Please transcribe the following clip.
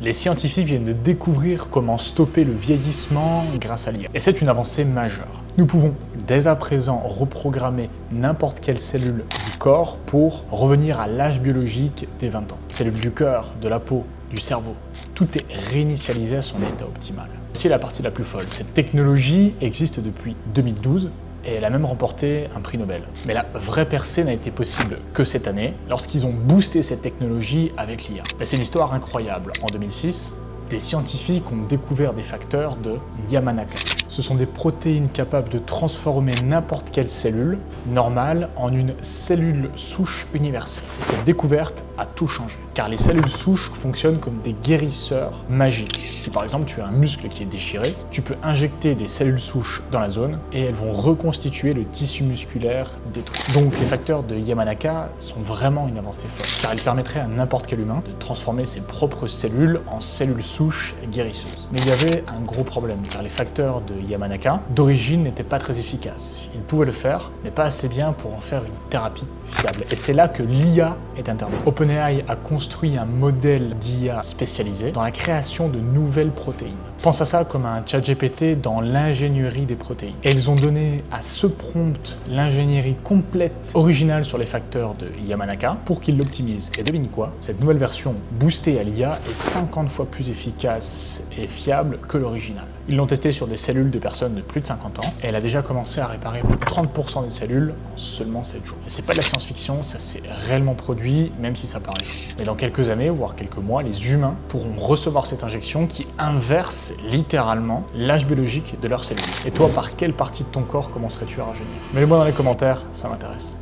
Les scientifiques viennent de découvrir comment stopper le vieillissement grâce à l'IA. Et c'est une avancée majeure. Nous pouvons dès à présent reprogrammer n'importe quelle cellule du corps pour revenir à l'âge biologique des 20 ans. Cellules du cœur, de la peau, du cerveau. Tout est réinitialisé à son état optimal. C'est la partie la plus folle. Cette technologie existe depuis 2012 et elle a même remporté un prix Nobel. Mais la vraie percée n'a été possible que cette année, lorsqu'ils ont boosté cette technologie avec l'IA. C'est une histoire incroyable. En 2006, des scientifiques ont découvert des facteurs de Yamanaka. Ce sont des protéines capables de transformer n'importe quelle cellule normale en une cellule souche universelle. Et cette découverte a tout changé, car les cellules souches fonctionnent comme des guérisseurs magiques. Si par exemple tu as un muscle qui est déchiré, tu peux injecter des cellules souches dans la zone et elles vont reconstituer le tissu musculaire détruit. Donc les facteurs de Yamanaka sont vraiment une avancée folle, car ils permettraient à n'importe quel humain de transformer ses propres cellules en cellules souches guérisseuses. Mais il y avait un gros problème, car les facteurs de Yamanaka, d'origine, n'étaient pas très efficaces. Ils pouvaient le faire, mais pas assez bien pour en faire une thérapie fiable. Et c'est là que l'IA est intervenue. OpenAI a construit un modèle d'IA spécialisé dans la création de nouvelles protéines. Pense à ça comme un ChatGPT dans l'ingénierie des protéines. Et ils ont donné à ce prompt l'ingénierie complète originale sur les facteurs de Yamanaka pour qu'il l'optimise. Et devine quoi? Cette nouvelle version boostée à l'IA est 50 fois plus efficace et fiable que l'original. Ils l'ont testé sur des cellules de personnes de plus de 50 ans et elle a déjà commencé à réparer 30% des cellules en seulement 7 jours. Et c'est pas de la science-fiction, ça s'est réellement produit, même si ça paraît fou. Mais dans quelques années, voire quelques mois, les humains pourront recevoir cette injection qui inverse littéralement l'âge biologique de leurs cellules. Et toi, par quelle partie de ton corps commencerais-tu à rajeunir? Mets-le moi dans les commentaires, ça m'intéresse.